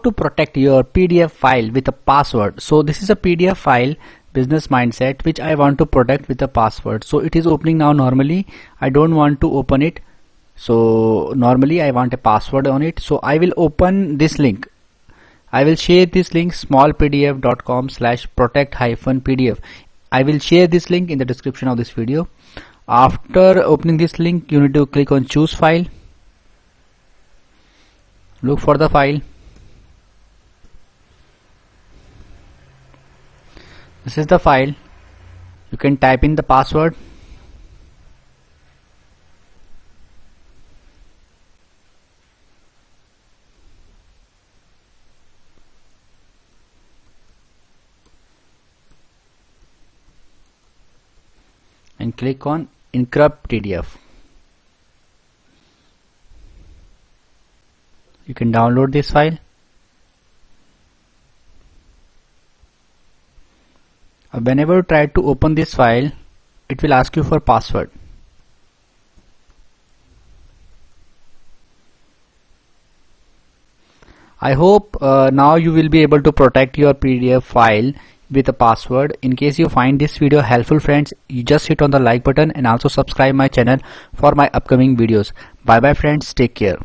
to protect your PDF file with a password. So this is a PDF file, business mindset, which I want to protect with a password. So it is opening now. Normally I don't want to open it, so normally I want a password on it. So I will open this link. I will share this link, smallpdf.com/protect-pdf. I will share this link in the description of this video. After opening this link, you need to click on choose file. Look for the file. This is the file. You can type in the password. And click on encrypt PDF. You can download this file. Whenever you try to open this file, it will ask you for password. I hope now you will be able to protect your PDF file with a password. In case you find this video helpful, friends, you just hit on the like button and also subscribe my channel for my upcoming videos. Bye bye friends, take care.